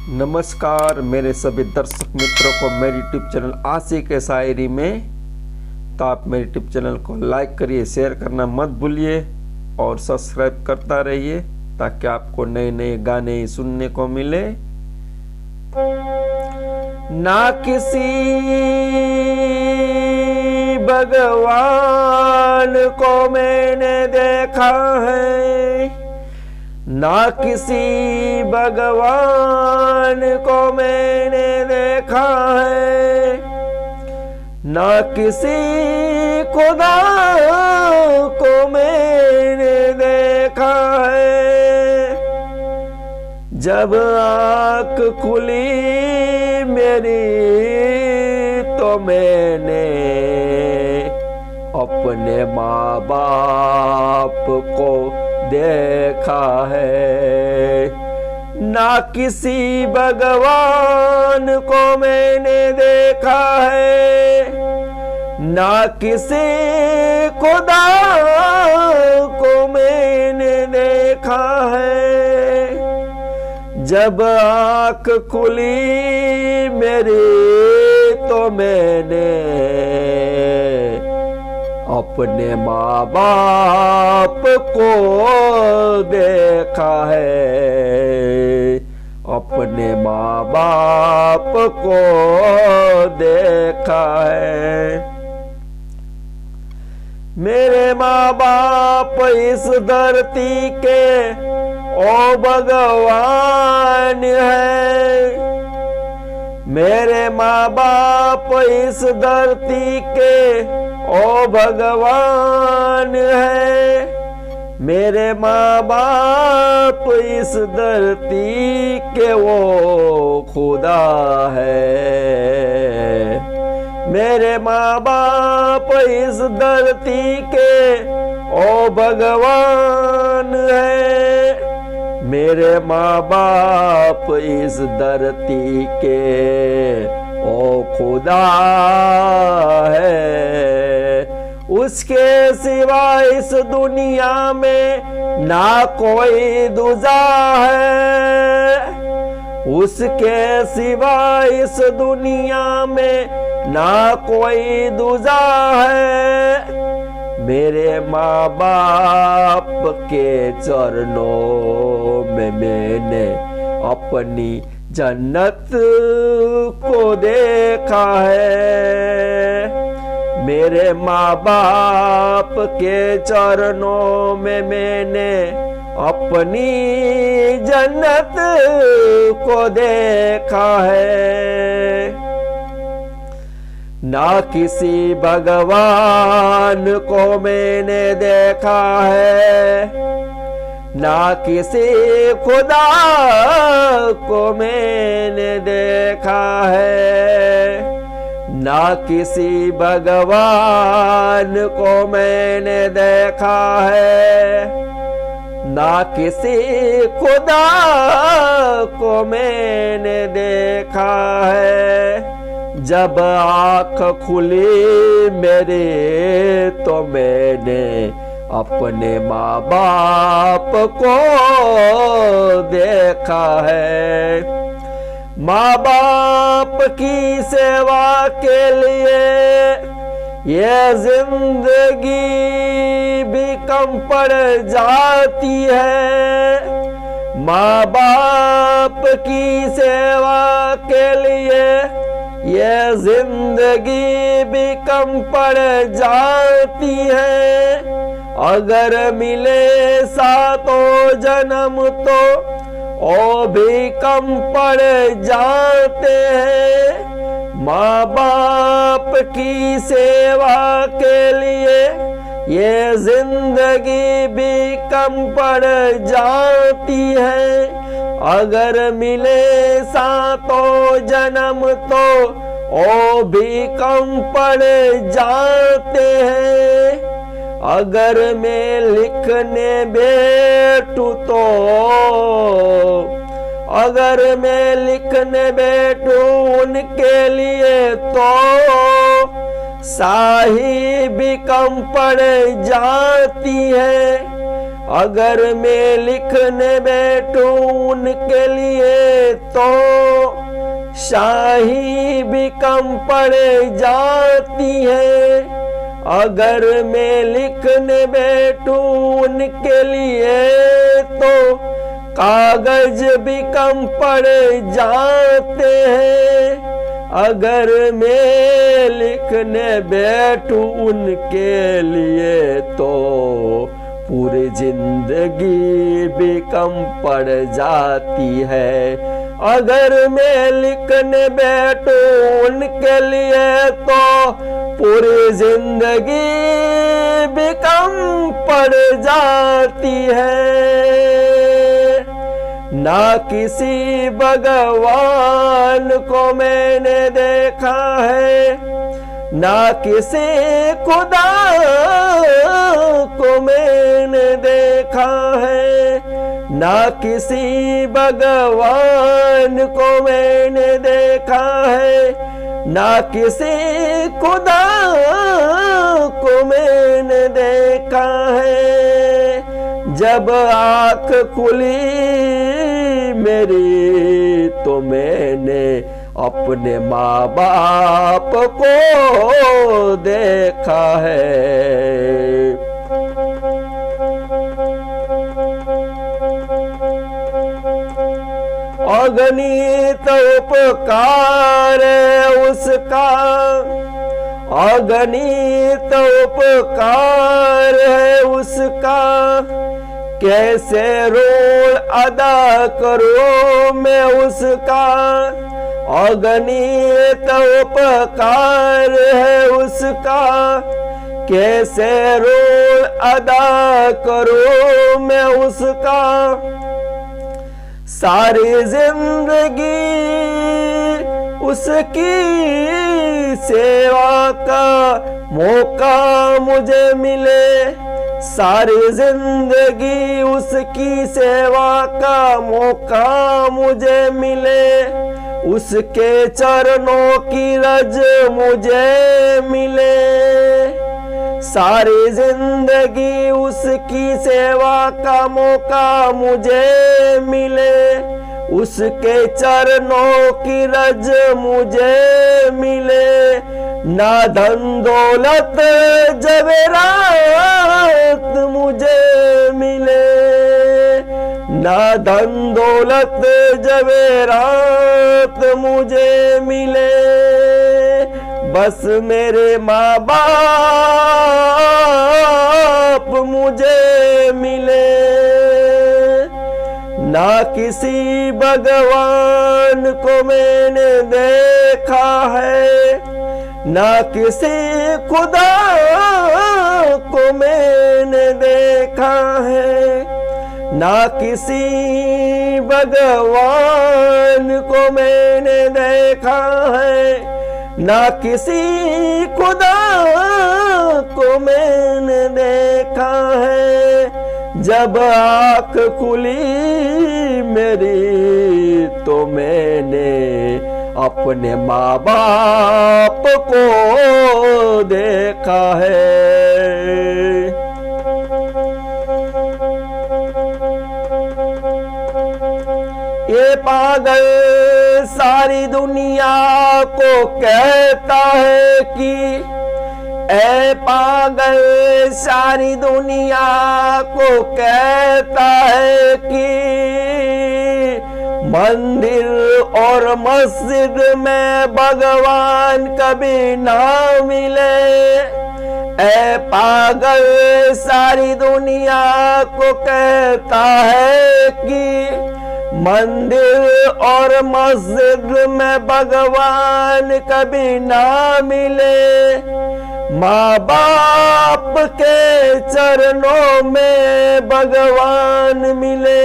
नमस्कार मेरे सभी दर्शक मित्रों को मेरी यूट्यूब चैनल आशिक शायरी में। तो आप मेरे यूट्यूब चैनल को लाइक करिए, शेयर करना मत भूलिए और सब्सक्राइब करता रहिए ताकि आपको नए नए गाने सुनने को मिले। ना किसी भगवान को मैंने देखा है, ना किसी भगवान को मैंने देखा है, ना किसी खुदा को मैंने देखा है। जब आँख खुली मेरी तो मैंने अपने माँ बाप को देखा है। ना किसी भगवान को मैंने देखा है, ना किसी खुदा को मैंने देखा है। जब आँख खुली मेरी तो मैंने अपने माँ बाप को देखा है, अपने माँ बाप को देखा है। मेरे माँ बाप इस धरती के ओ भगवान है, मेरे माँ बाप इस धरती के ओ भगवान है। मेरे माँ बाप इस धरती के वो खुदा है। मेरे माँ बाप इस धरती के ओ भगवान है। मेरे माँ बाप इस धरती के ओ खुदा है। उसके सिवा इस दुनिया में ना कोई दूजा है, उसके सिवा इस दुनिया में ना कोई दूजा है। मेरे माँ बाप के चरणों में मैंने अपनी जन्नत को देखा है। मेरे माँ बाप के चरणों में मैंने अपनी जन्नत को देखा है। ना किसी भगवान को मैंने देखा है, ना किसी खुदा को मैंने देखा है। ना किसी भगवान को मैंने देखा है, ना किसी खुदा को मैंने देखा है। जब आँख खुली मेरी तो मैंने अपने माँ बाप को देखा है। माँ बाप की सेवा के लिए ये जिंदगी भी कम पड़ जाती है। माँ बाप की सेवा के लिए ये जिंदगी भी कम पड़ जाती है। अगर मिले सातों जन्म तो ओ भी कम पड़ जाते हैं। माँ बाप की सेवा के लिए ये जिंदगी भी कम पड़ जाती है। अगर मिले सातों जन्म तो ओ भी कम पड़ जाते हैं। अगर मैं लिखने बैठूं तो, अगर मैं लिखने बैठूं उनके लिए तो शाही भी कम पड़ जाती है। अगर मैं लिखने बैठूं उनके लिए तो शाही भी कम पड़ जाती है। अगर मैं लिखने बैठूं उनके लिए तो कागज भी कम पड़ जाते हैं। अगर मैं लिखने बैठूं उनके लिए तो पूरी जिंदगी भी कम पड़ जाती है। अगर मैं लिखने बैठूं उनके लिए तो पूरी जिंदगी भी कम पड़ जाती है। ना किसी भगवान को मैंने देखा है, ना किसी खुदा को मैंने देखा है, ना किसी भगवान को मैंने देखा है, ना किसी खुदा को मैंने देखा है। जब आँख खुली मेरी तो मैंने अपने माँ बाप को देखा है। अगणित उपकार उसका, अगणित उपकार है उसका, कैसे ऋण अदा करूं मैं उसका। अगणित उपकार है उसका, कैसे ऋण अदा करूं मैं उसका। सारी जिंदगी उसकी सेवा का मौका मुझे मिले, सारी जिंदगी उसकी सेवा का मौका मुझे मिले। उसके चरणों की रज मुझे मिले, सारी जिंदगी उसकी सेवा का मौका मुझे मिले। उसके चरणों की रज मुझे मिले। ना धन दौलत जवेरात मुझे मिले, ना धन दौलत जवेरात मुझे मिले। बस मेरे माँ बाप मुझे मिले। ना किसी भगवान को मैंने देखा है, ना किसी खुदा को मैंने देखा है, ना किसी भगवान को मैंने देखा है, ना किसी खुदा को मैंने देखा है। जब आँख खुली मेरी तो मैंने अपने माँ बाप को देखा है। ये पागल सारी दुनिया को कहता है कि, ऐ पागल सारी दुनिया को कहता है कि मंदिर और मस्जिद में भगवान कभी ना मिले। ऐ पागल सारी दुनिया को कहता है कि मंदिर और मस्जिद में भगवान कभी ना मिले। माँ बाप के चरणों में भगवान मिले,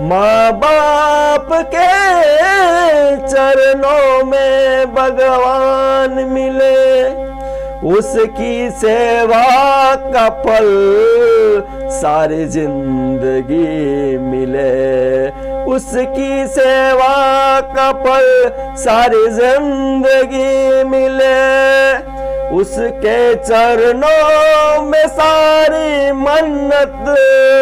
माँ बाप के चरणों में भगवान मिले। उसकी सेवा का फल सारी जिंदगी मिले, उसकी सेवा का फल सारी जिंदगी मिले। उसके चरणों में सारी मन्नत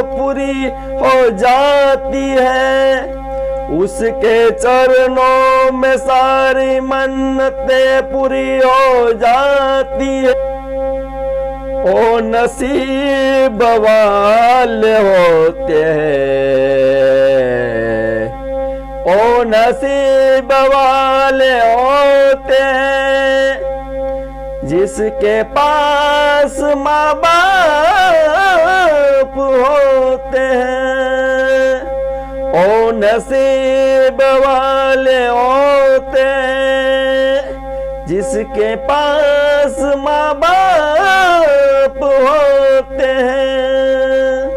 पूरी हो जाती है, उसके चरणों में सारी मन्नतें पूरी हो जाती है। ओ नसीब वाले होते हैं, ओ नसीब वाले होते हैं, जिसके पास माँ बाप होते हैं। ओ नसीब वाले होते हैं, जिसके पास माँ बाप होते हैं।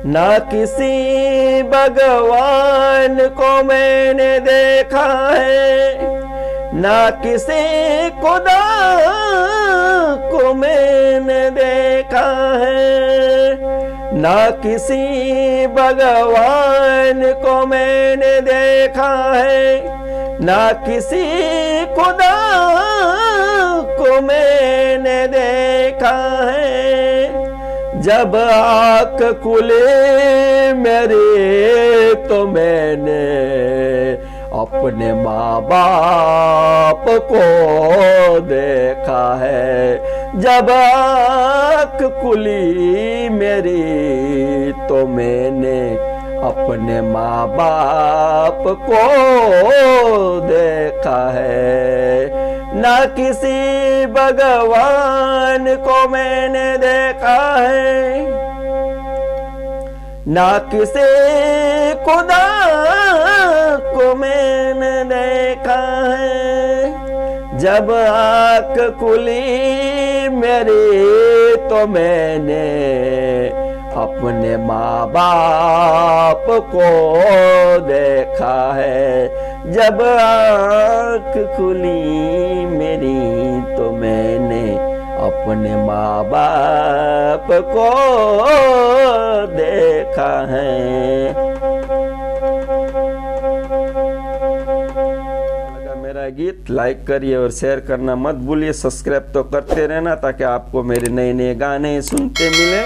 ना किसी भगवान को मैंने देखा है, ना किसी खुदा को मैंने देखा है, ना किसी भगवान को मैंने देखा है, ना किसी खुदा को मैंने देखा है। जब आँख खुले मेरे तो मैंने अपने माँ बाप को देखा है। जब आँख खुली मेरी तो मैंने अपने माँ बाप को देखा है। ना किसी भगवान को मैंने देखा है, ना किसी खुदा को मैंने देखा है। जब आँख खुली मेरी तो मैंने अपने माँ बाप को देखा है। जब आँख खुली मेरी तो मैंने अपने माँ बाप को देखा है। अगर मेरा गीत लाइक करिए और शेयर करना मत भूलिए। सब्सक्राइब तो करते रहना ताकि आपको मेरे नए नए गाने सुनते मिले।